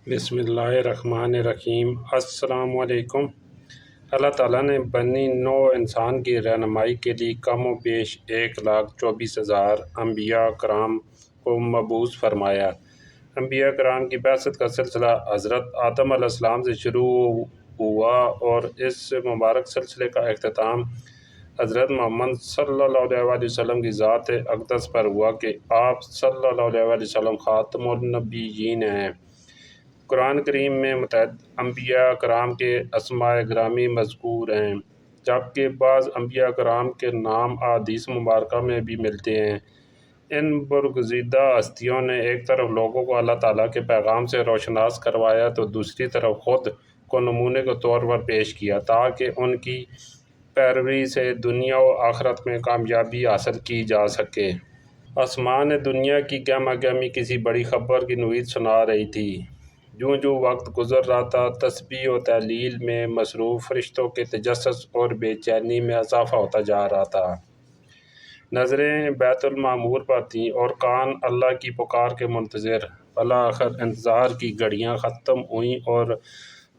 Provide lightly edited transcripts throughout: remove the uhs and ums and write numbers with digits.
بسم اللہ الرحمن الرحیم۔ السلام علیکم۔ اللہ تعالیٰ نے بنی نوع انسان کی رہنمائی کے لیے کم و بیش 1,24,000 انبیاء کرام کو مبعوث فرمایا۔ انبیاء کرام کی بعثت کا سلسلہ حضرت آدم علیہ السلام سے شروع ہوا اور اس مبارک سلسلے کا اختتام حضرت محمد صلی اللہ علیہ وسلم کی ذات اقدس پر ہوا کہ آپ صلی اللہ علیہ وسلم خاتم النبیین ہیں۔ قرآن کریم میں متعدد انبیاء کرام کے اسماء گرامی مذکور ہیں، جبکہ بعض انبیاء کرام کے نام احادیث مبارکہ میں بھی ملتے ہیں۔ ان برگزیدہ ہستیوں نے ایک طرف لوگوں کو اللہ تعالیٰ کے پیغام سے روشناس کروایا تو دوسری طرف خود کو نمونے کے طور پر پیش کیا تاکہ ان کی پیروی سے دنیا و آخرت میں کامیابی حاصل کی جا سکے۔ آسمان دنیا کی گہما گہمی کسی بڑی خبر کی نوید سنا رہی تھی۔ جوں جوں وقت گزر رہا تھا، تسبیح و تحلیل میں مصروف فرشتوں کے تجسس اور بے چینی میں اضافہ ہوتا جا رہا تھا۔ نظریں بیت المعمور پر تھیں اور کان اللہ کی پکار کے منتظر۔ بالآخر انتظار کی گھڑیاں ختم ہوئیں اور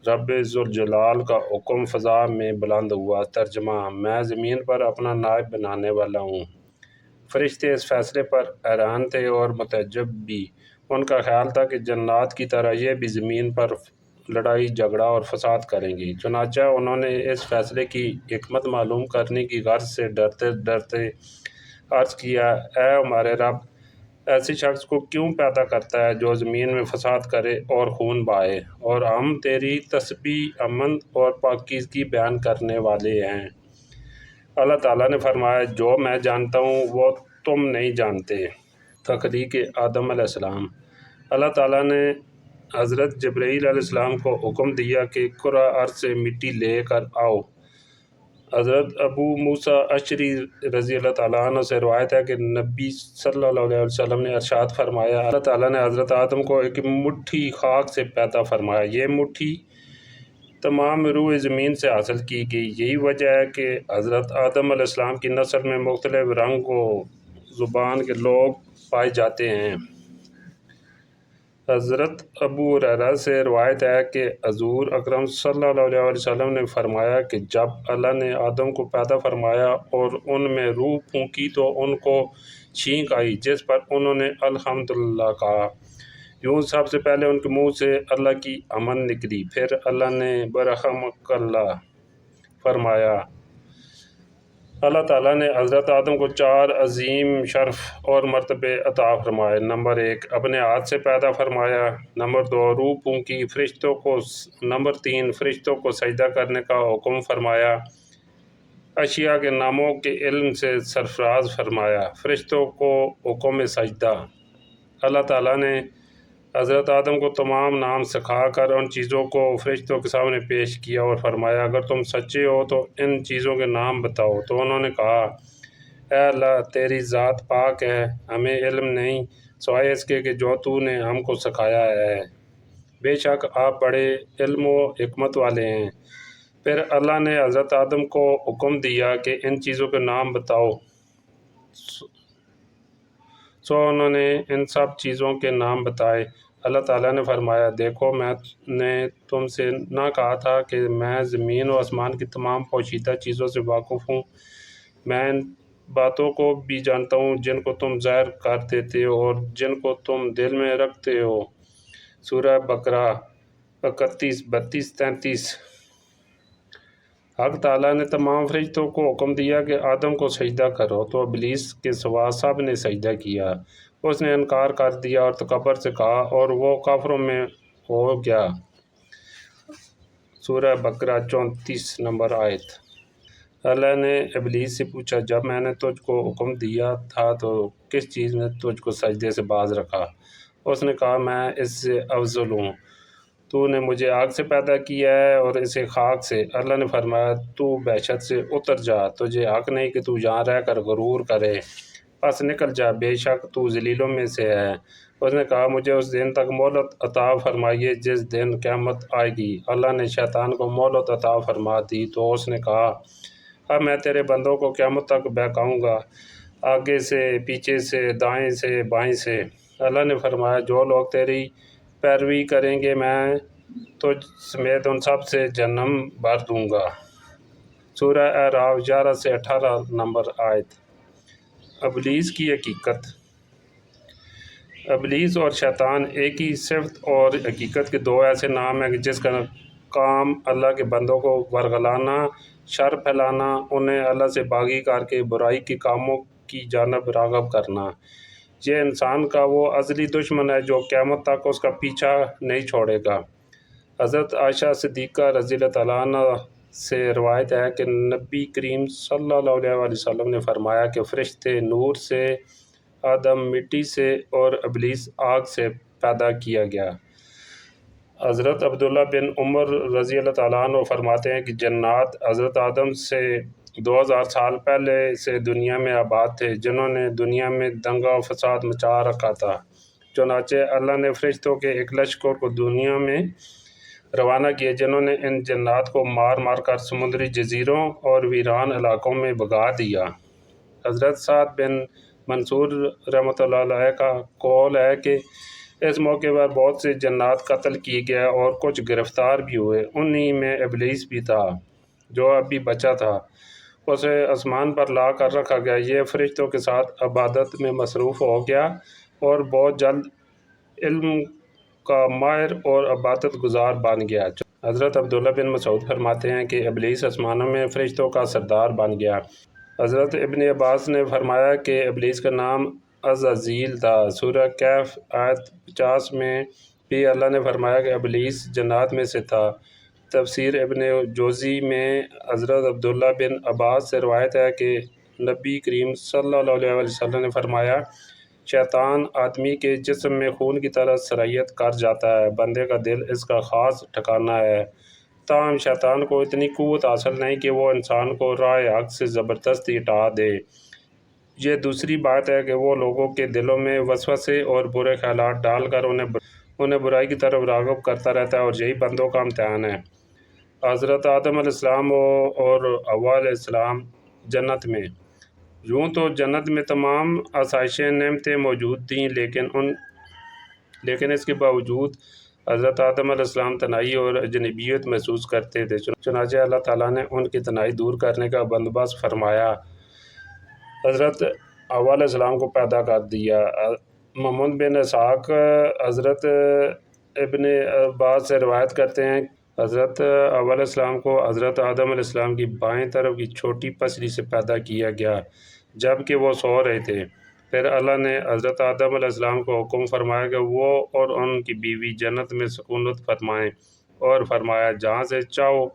رب ذوالجلال کا حکم فضا میں بلند ہوا۔ ترجمہ: میں زمین پر اپنا نائب بنانے والا ہوں۔ فرشتے اس فیصلے پر حیران تھے اور متعجب بھی۔ ان کا خیال تھا کہ جنات کی طرح یہ بھی زمین پر لڑائی جھگڑا اور فساد کریں گی۔ چنانچہ انہوں نے اس فیصلے کی حکمت معلوم کرنے کی غرض سے ڈرتے ڈرتے عرض کیا: اے ہمارے رب، ایسے شخص کو کیوں پیدا کرتا ہے جو زمین میں فساد کرے اور خون بہائے؟ اور ہم تیری تسبیح، حمد اور پاکیزگی بیان کرنے والے ہیں۔ اللہ تعالیٰ نے فرمایا: جو میں جانتا ہوں وہ تم نہیں جانتے۔ تخلیق آدم علیہ السلام۔ اللہ تعالیٰ نے حضرت جبرائیل علیہ السلام کو حکم دیا کہ کرۂ ارض سے مٹی لے کر آؤ۔ حضرت ابو موسیٰ اشعری رضی اللہ تعالیٰ عنہ سے روایت ہے کہ نبی صلی اللہ علیہ وسلم نے ارشاد فرمایا: اللہ تعالیٰ نے حضرت آدم کو ایک مٹھی خاک سے پیدا فرمایا۔ یہ مٹھی تمام روئے زمین سے حاصل کی گئی۔ یہی وجہ ہے کہ حضرت آدم علیہ السلام کی نسل میں مختلف رنگ و زبان کے لوگ پائے جاتے ہیں۔ حضرت ابو ہریرہ سے روایت ہے کہ حضور اکرم صلی اللہ علیہ وسلم نے فرمایا کہ جب اللہ نے آدم کو پیدا فرمایا اور ان میں روح پھونکی تو ان کو چھینک آئی، جس پر انہوں نے الحمدللہ کہا۔ یوں سب سے پہلے ان کے منہ سے اللہ کی حمد نکلی، پھر اللہ نے برحمک اللہ فرمایا۔ اللہ تعالیٰ نے حضرت آدم کو 4 عظیم شرف اور مرتبے عطا فرمائے۔ نمبر 1، اپنے ہاتھ سے پیدا فرمایا۔ نمبر 2، روح پھونکی فرشتوں کو۔ نمبر 3، فرشتوں کو سجدہ کرنے کا حکم فرمایا۔ اشیاء کے ناموں کے علم سے سرفراز فرمایا۔ فرشتوں کو حکم سجدہ۔ اللہ تعالیٰ نے حضرت آدم کو تمام نام سکھا کر ان چیزوں کو فرشتوں کے سامنے پیش کیا اور فرمایا: اگر تم سچے ہو تو ان چیزوں کے نام بتاؤ۔ تو انہوں نے کہا: اے اللہ، تیری ذات پاک ہے، ہمیں علم نہیں سوائے اس کے کہ جو تو نے ہم کو سکھایا ہے۔ بے شک آپ بڑے علم و حکمت والے ہیں۔ پھر اللہ نے حضرت آدم کو حکم دیا کہ ان چیزوں کے نام بتاؤ۔ سو انہوں نے ان سب چیزوں کے نام بتائے۔ اللہ تعالیٰ نے فرمایا: دیکھو، میں نے تم سے نہ کہا تھا کہ میں زمین و آسمان کی تمام پوشیدہ چیزوں سے واقف ہوں؟ میں ان باتوں کو بھی جانتا ہوں جن کو تم ظاہر کر دیتے ہو اور جن کو تم دل میں رکھتے ہو۔ سورہ بقرہ 31، 32، 33۔ حق تعالیٰ نے تمام فرشتوں کو حکم دیا کہ آدم کو سجدہ کرو، تو ابلیس کے سوا سب نے سجدہ کیا۔ اس نے انکار کر دیا اور تکبر سے کہا اور وہ کافروں میں ہو گیا۔ سورہ بقرہ 34 نمبر آیت۔ اللہ نے ابلیس سے پوچھا: جب میں نے تجھ کو حکم دیا تھا تو کس چیز نے تجھ کو سجدے سے باز رکھا؟ اس نے کہا: میں اس سے افضل ہوں، تو نے مجھے آگ سے پیدا کیا ہے اور اسے خاک سے۔ اللہ نے فرمایا: تو بحشت سے اتر جا، تجھے حق نہیں کہ تو یہاں رہ کر غرور کرے، پس نکل جا، بے شک تو ذلیلوں میں سے ہے۔ اس نے کہا: مجھے اس دن تک مہلت عطا فرمائیے جس دن قیامت آئے گی۔ اللہ نے شیطان کو مہلت عطا فرما دی تو اس نے کہا: اب میں تیرے بندوں کو قیامت تک بہکاؤں گا، آگے سے، پیچھے سے، دائیں سے، بائیں سے۔ اللہ نے فرمایا: جو لوگ تیری پیروی کریں گے میں تجھ سمیت ان سب سے جہنم بھر دوں گا۔ سورہ اعراف 11 سے 18 نمبر آیت۔ ابلیس کی حقیقت۔ ابلیس اور شیطان ایک ہی صفت اور حقیقت کے دو ایسے نام ہیں جس کا کام اللہ کے بندوں کو ورگلانا، شر پھیلانا، انہیں اللہ سے باغی کر کے برائی کے کاموں کی جانب راغب کرنا۔ یہ انسان کا وہ ازلی دشمن ہے جو قیامت تک اس کا پیچھا نہیں چھوڑے گا۔ حضرت عائشہ صدیقہ رضی اللہ تعالیٰ عنہ سے روایت ہے کہ نبی کریم صلی اللہ علیہ وسلم نے فرمایا کہ فرشتے نور سے، آدم مٹی سے اور ابلیس آگ سے پیدا کیا گیا۔ حضرت عبداللہ بن عمر رضی اللہ تعالیٰ عنہ فرماتے ہیں کہ جنات حضرت آدم سے 2000 سال پہلے سے دنیا میں آباد تھے، جنہوں نے دنیا میں دنگا و فساد مچا رکھا تھا۔ چنانچہ اللہ نے فرشتوں کے ایک لشکر کو دنیا میں روانہ کیا جنہوں نے ان جنات کو مار مار کر سمندری جزیروں اور ویران علاقوں میں بھگا دیا۔ حضرت سعد بن منصور رحمۃ اللہ علیہ کا قول ہے کہ اس موقع پر بہت سے جنات قتل کیے گئے اور کچھ گرفتار بھی ہوئے، انہی میں ابلیس بھی تھا جو اب بھی بچا تھا۔ اسے آسمان پر لا کر رکھا گیا، یہ فرشتوں کے ساتھ عبادت میں مصروف ہو گیا اور بہت جلد علم کا ماہر اور عبادت گزار بن گیا۔ حضرت عبداللہ بن مسعود فرماتے ہیں کہ ابلیس آسمانوں میں فرشتوں کا سردار بن گیا۔ حضرت ابن عباس نے فرمایا کہ ابلیس کا نام عزازیل تھا۔ سورہ کہف آیت 50 میں بھی اللہ نے فرمایا کہ ابلیس جنات میں سے تھا۔ تفسیر ابن جوزی میں حضرت عبداللہ بن عباس سے روایت ہے کہ نبی کریم صلی اللہ علیہ وسلم نے فرمایا، شیطان آدمی کے جسم میں خون کی طرح سرایت کر جاتا ہے، بندے کا دل اس کا خاص ٹھکانہ ہے، تاہم شیطان کو اتنی قوت حاصل نہیں کہ وہ انسان کو راہ حق سے زبردستی ہٹا دے۔ یہ دوسری بات ہے کہ وہ لوگوں کے دلوں میں وسوسے اور برے خیالات ڈال کر انہیں برائی کی طرف راغب کرتا رہتا ہے، اور یہی بندوں کا امتحان ہے۔ حضرت آدم علیہ السلام اور حوا علیہ السلام جنت میں۔ یوں تو جنت میں تمام آسائشیں نعمتیں موجود تھیں، لیکن اس کے باوجود حضرت آدم علیہ السلام تنہائی اور اجنبیت محسوس کرتے تھے، چنانچہ اللہ تعالیٰ نے ان کی تنہائی دور کرنے کا بندوبست فرمایا، حضرت حوا علیہ السلام کو پیدا کر دیا۔ محمد بن اسحاق حضرت ابن عباس سے روایت کرتے ہیں، حضرت حوا علیہ السلام کو حضرت آدم علیہ السلام کی بائیں طرف کی چھوٹی پسلی سے پیدا کیا گیا جب کہ وہ سو رہے تھے۔ پھر اللہ نے حضرت آدم علیہ السلام کو حکم فرمایا کہ وہ اور ان کی بیوی جنت میں سکونت فرمائیں، اور فرمایا جہاں سے چاہو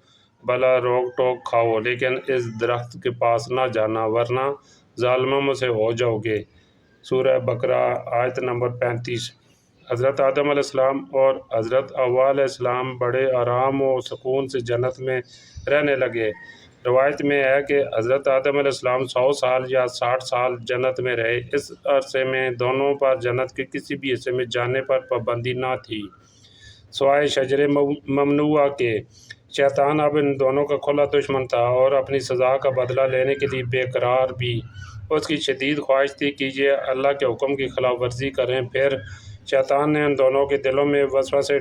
بھلا روک ٹوک کھاؤ، لیکن اس درخت کے پاس نہ جانا ورنہ ظالموں میں سے ہو جاؤ گے۔ سورہ بقرہ آیت نمبر 35۔ حضرت آدم علیہ السلام اور حضرت حوا علیہ السلام بڑے آرام و سکون سے جنت میں رہنے لگے۔ روایت میں ہے کہ حضرت آدم علیہ السلام 100 سال یا 60 سال جنت میں رہے۔ اس عرصے میں دونوں پر جنت کے کسی بھی حصے میں جانے پر پابندی نہ تھی سوائے شجر ممنوعہ کے۔ شیطان اب ان دونوں کا کھلا دشمن تھا اور اپنی سزا کا بدلہ لینے کے لیے بے قرار بھی۔ اس کی شدید خواہش تھی کہ یہ اللہ کے حکم کی خلاف ورزی کریں۔ پھر شیطان نے ان دونوں کے دلوں میں وسوسے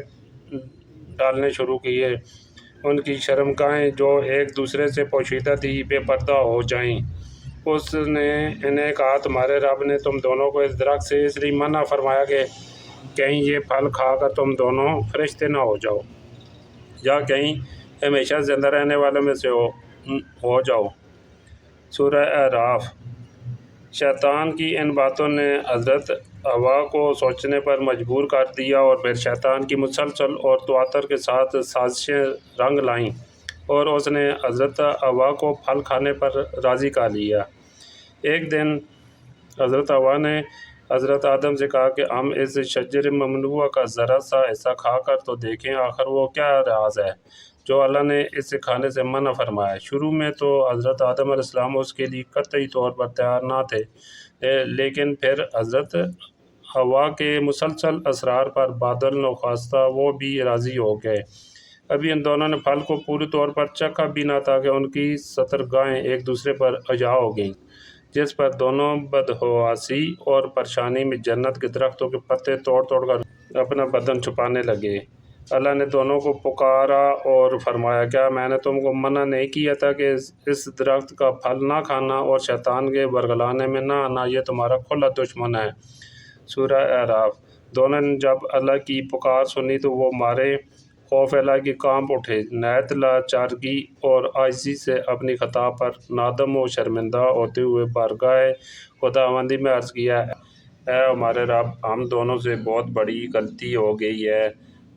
ڈالنے شروع کیے، ان کی شرمگاہیں جو ایک دوسرے سے پوشیدہ تھی بے پردہ ہو جائیں۔ اس نے انہیں کہا، تمہارے رب نے تم دونوں کو اس درخت سے اس لیے منع فرمایا کہ کہیں یہ پھل کھا کر تم دونوں فرشتے نہ ہو جاؤ، یا کہیں ہمیشہ زندہ رہنے والوں میں سے ہو جاؤ۔ سورہ اعراف۔ شیطان کی ان باتوں نے حضرت حوا کو سوچنے پر مجبور کر دیا، اور پھر شیطان کی مسلسل اور تواتر کے ساتھ سازشیں رنگ لائیں اور اس نے حضرت حوا کو پھل کھانے پر راضی کر لیا۔ ایک دن حضرت حوا نے حضرت آدم سے کہا کہ ہم اس شجر ممنوعہ کا ذرا سا حصہ کھا کر تو دیکھیں، آخر وہ کیا راز ہے جو اللہ نے اسے کھانے سے منع فرمایا۔ شروع میں تو حضرت آدم علیہ السلام اس کے لیے قطعی طور پر تیار نہ تھے، لیکن پھر حضرت حوا کے مسلسل اصرار پر بادل نخواستہ وہ بھی راضی ہو گئے۔ ابھی ان دونوں نے پھل کو پورے طور پر چکھا بھی نہ تھا کہ ان کی سترگاہیں ایک دوسرے پر اجا ہو گئیں، جس پر دونوں بدحواسی اور پریشانی میں جنت کے درختوں کے پتے توڑ توڑ کر اپنا بدن چھپانے لگے۔ اللہ نے دونوں کو پکارا اور فرمایا، کیا میں نے تم کو منع نہیں کیا تھا کہ اس درخت کا پھل نہ کھانا اور شیطان کے ورگلانے میں نہ آنا؟ یہ تمہارا کھلا دشمن ہے۔ سورہ اعراف۔ دونوں نے جب اللہ کی پکار سنی تو وہ مارے خوف الہ کی کانپ اٹھے، نہایت لاچارگی اور عاجزی سے اپنی خطا پر نادم و شرمندہ ہوتے ہوئے بارگاہ خداوندی میں عرض کیا، اے ہمارے رب، ہم دونوں سے بہت بڑی غلطی ہو گئی ہے۔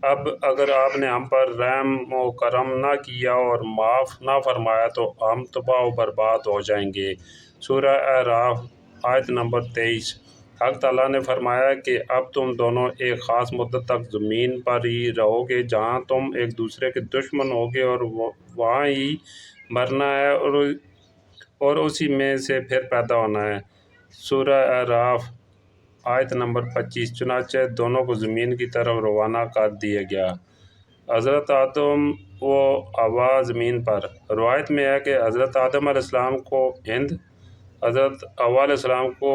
اب اگر آپ نے ہم پر رحم و کرم نہ کیا اور معاف نہ فرمایا تو ہم تباہ و برباد ہو جائیں گے۔ سورہ اعراف آیت نمبر 23۔ حق تعالیٰ نے فرمایا کہ اب تم دونوں ایک خاص مدت تک زمین پر ہی رہو گے جہاں تم ایک دوسرے کے دشمن ہوگے اور وہاں ہی مرنا ہے اور اسی میں سے پھر پیدا ہونا ہے۔ سورہ اعراف آیت نمبر 25۔ چنانچہ دونوں کو زمین کی طرف روانہ کر دیا گیا۔ حضرت آدم و حوا زمین پر۔ روایت میں ہے کہ حضرت آدم علیہ السلام کو ہند، حضرت حوا علیہ السلام کو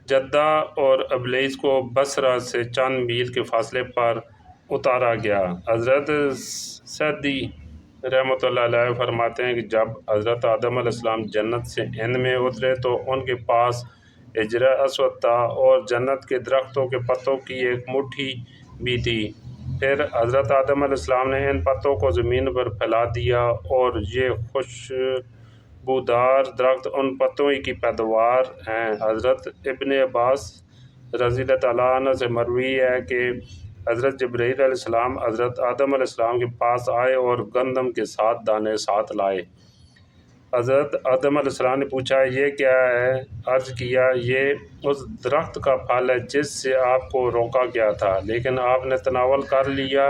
جدہ اور ابلیس کو بصرہ سے چند میل کے فاصلے پر اتارا گیا۔ حضرت سعدی رحمۃ اللہ علیہ فرماتے ہیں کہ جب حضرت آدم علیہ السلام جنت سے ہند میں اترے تو ان کے پاس حجر اسود تھا اور جنت کے درختوں کے پتوں کی ایک مٹھی بھی تھی۔ پھر حضرت آدم علیہ السلام نے ان پتوں کو زمین پر پھیلا دیا اور یہ خوشبودار درخت ان پتوں ہی کی پیداوار ہیں۔ حضرت ابن عباس رضی اللہ تعالیٰ عنہ سے مروی ہے کہ حضرت جبرائیل علیہ السلام حضرت آدم علیہ السلام کے پاس آئے اور گندم کے 7 دانے ساتھ لائے۔ حضرت آدم علیہ السلام نے پوچھا، یہ کیا ہے؟ عرض کیا، یہ اس درخت کا پھل ہے جس سے آپ کو روکا گیا تھا، لیکن آپ نے تناول کر لیا۔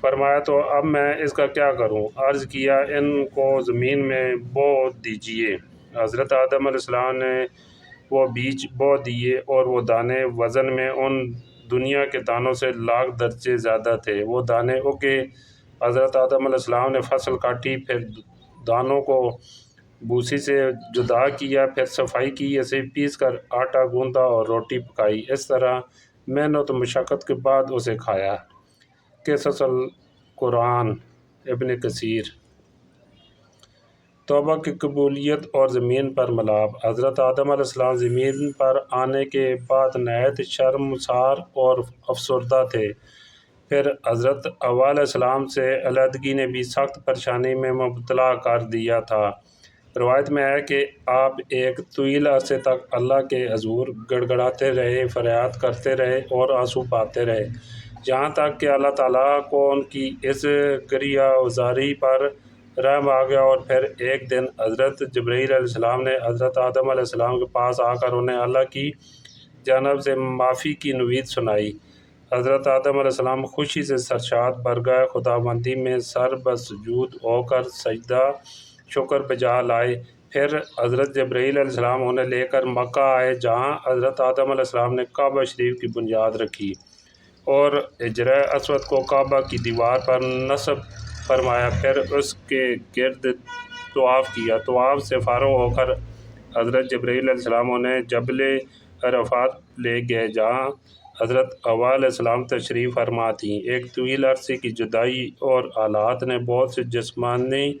فرمایا، تو اب میں اس کا کیا کروں؟ عرض کیا، ان کو زمین میں بو دیجئے۔ حضرت آدم علیہ السلام نے وہ بیج بو دیے اور وہ دانے وزن میں ان دنیا کے دانوں سے لاکھ درجے زیادہ تھے۔ وہ دانے اگے۔ حضرت آدم علیہ السلام نے فصل کاٹی، پھر دانوں کو بھوسی سے جدا کیا، پھر صفائی کی، اسے پیس کر آٹا گوندھا اور روٹی پکائی۔ اس طرح محنت و مشقت کے بعد اسے کھایا۔ قصص القرآن، ابن کثیر۔ توبہ کی قبولیت اور زمین پر ملاب۔ حضرت آدم علیہ السلام زمین پر آنے کے بعد نہایت شرمسار اور افسردہ تھے۔ پھر حضرت حوا علیہ السلام سے علیحدگی نے بھی سخت پریشانی میں مبتلا کر دیا تھا۔ روایت میں ہے کہ آپ ایک طویل عرصے تک اللہ کے حضور گڑ گڑاتے رہے، فریاد کرتے رہے اور آنسو بہاتے رہے، یہاں تک کہ اللہ تعالیٰ کو ان کی اس گریہ وزاری پر رحم آ گیا، اور پھر ایک دن حضرت جبرائیل علیہ السلام نے حضرت آدم علیہ السلام کے پاس آ کر انہیں اللہ کی جانب سے معافی کی نوید سنائی۔ حضرت آدم علیہ السلام خوشی سے سرشار برگاہ خداوندی میں سر بسجود ہو کر سجدہ شکر بجا لائے۔ پھر حضرت جبرائیل علیہ السلام انہیں لے کر مکہ آئے، جہاں حضرت آدم علیہ السلام نے کعبہ شریف کی بنیاد رکھی اور حجر اسود کو کعبہ کی دیوار پر نصب فرمایا، پھر اس کے گرد طواف کیا۔ طواف سے فارغ ہو کر حضرت جبرائیل علیہ السلام انہیں جبل عرفات لے گئے، جہاں حضرت حوا علیہ السلام تشریف فرما تھیں۔ ایک طویل عرصے کی جدائی اور حالات نے بہت سے جسمانی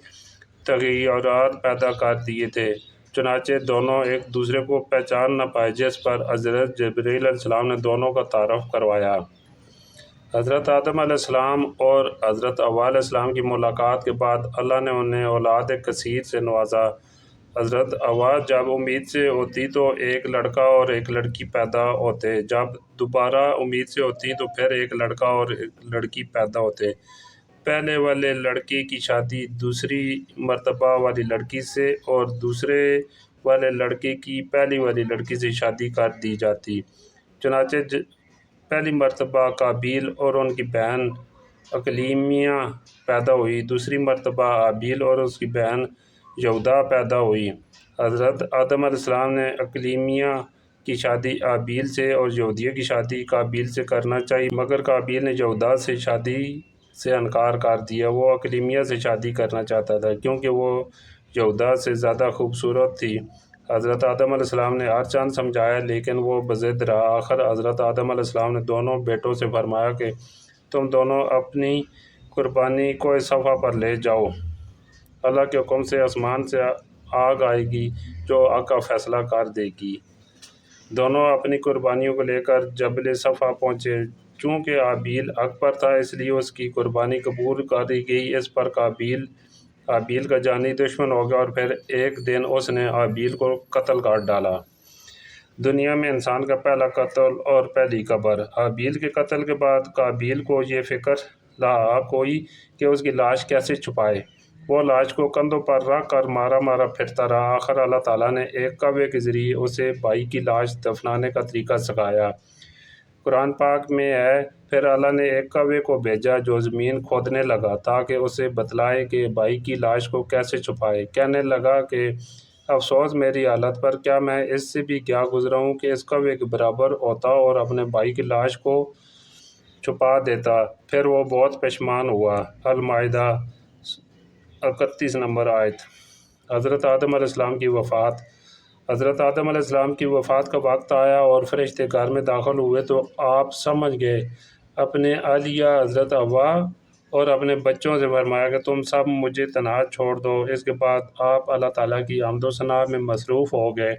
تغیرات پیدا کر دیے تھے، چنانچہ دونوں ایک دوسرے کو پہچان نہ پائے، جس پر حضرت جبرائیل علیہ السلام نے دونوں کا تعارف کروایا۔ حضرت آدم علیہ السلام اور حضرت حوا علیہ السلام کی ملاقات کے بعد اللہ نے انہیں اولاد کثیر سے نوازا۔ حضرت حوا جب امید سے ہوتی تو ایک لڑکا اور ایک لڑکی پیدا ہوتے، جب دوبارہ امید سے ہوتی تو پھر ایک لڑکا اور ایک لڑکی پیدا ہوتے۔ پہلے والے لڑکے کی شادی دوسری مرتبہ والی لڑکی سے اور دوسرے والے لڑکے کی پہلی والی لڑکی سے شادی کر دی جاتی۔ چنانچہ پہلی مرتبہ قابیل اور ان کی بہن اقلیمیہ پیدا ہوئی، دوسری مرتبہ حابیل اور اس کی بہن یہودہ پیدا ہوئی۔ حضرت آدم علیہ السلام نے اقلیمیہ کی شادی حابیل سے اور یہودیہ کی شادی قابیل سے کرنا چاہی، مگر قابیل نے یہودہ سے شادی سے انکار کر دیا۔ وہ اقلیمیہ سے شادی کرنا چاہتا تھا کیونکہ وہ یہودہ سے زیادہ خوبصورت تھی۔ حضرت آدم علیہ السلام نے ہر چند سمجھایا لیکن وہ بضد رہا۔ آخر حضرت آدم علیہ السلام نے دونوں بیٹوں سے فرمایا کہ تم دونوں اپنی قربانی کو اس صفحہ پر لے جاؤ۔ اللہ کے حکم سے آسمان سے آگ آئے گی جو حق کا فیصلہ کر دے گی۔ دونوں اپنی قربانیوں کو لے کر جبل صفا پہنچے۔ چونکہ حابیل حق پر تھا اس لیے اس کی قربانی قبول کر دی گئی۔ اس پر حابیل کا جانی دشمن ہو گیا اور پھر ایک دن اس نے حابیل کو قتل کر ڈالا۔ دنیا میں انسان کا پہلا قتل اور پہلی قبر۔ حابیل کے قتل کے بعد قابیل کو یہ فکر لاحق ہوئی کہ اس کی لاش کیسے چھپائے۔ وہ لاش کو کندھوں پر رکھ کر مارا مارا پھرتا رہا۔ آخر اللہ تعالیٰ نے ایک کوے کے ذریعے اسے بھائی کی لاش دفنانے کا طریقہ سکھایا۔ قرآن پاک میں ہے، پھر اللہ نے ایک کوے کو بھیجا جو زمین کھودنے لگا تاکہ اسے بتلائے کہ بھائی کی لاش کو کیسے چھپائے۔ کہنے لگا کہ افسوس میری حالت پر، کیا میں اس سے بھی کیا گزرا ہوں کہ اس کوے کے برابر ہوتا اور اپنے بھائی کی لاش کو چھپا دیتا۔ پھر وہ بہت پشیمان ہوا۔ المائدہ 31 نمبر آیت۔ حضرت آدم علیہ السلام کی وفات۔ حضرت آدم علیہ السلام کی وفات کا وقت آیا اور فرشتے گھر میں داخل ہوئے تو آپ سمجھ گئے۔ اپنے اہلیہ حضرت حوا اور اپنے بچوں سے فرمایا کہ تم سب مجھے تنہا چھوڑ دو۔ اس کے بعد آپ اللہ تعالیٰ کی حمد و ثنا میں مصروف ہو گئے۔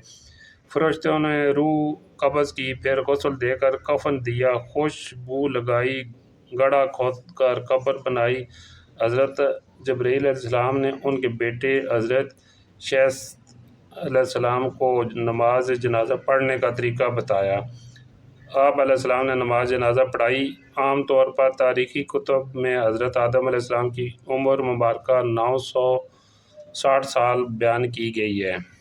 فرشتوں نے روح قبض کی، پھر غسل دے کر کفن دیا، خوشبو لگائی، گڑھا کھود کر قبر بنائی۔ حضرت جبرائیل علیہ السلام نے ان کے بیٹے حضرت شیث علیہ السلام کو نماز جنازہ پڑھنے کا طریقہ بتایا۔ آپ علیہ السلام نے نماز جنازہ پڑھائی۔ عام طور پر تاریخی کتب میں حضرت آدم علیہ السلام کی عمر مبارکہ 960 سال بیان کی گئی ہے۔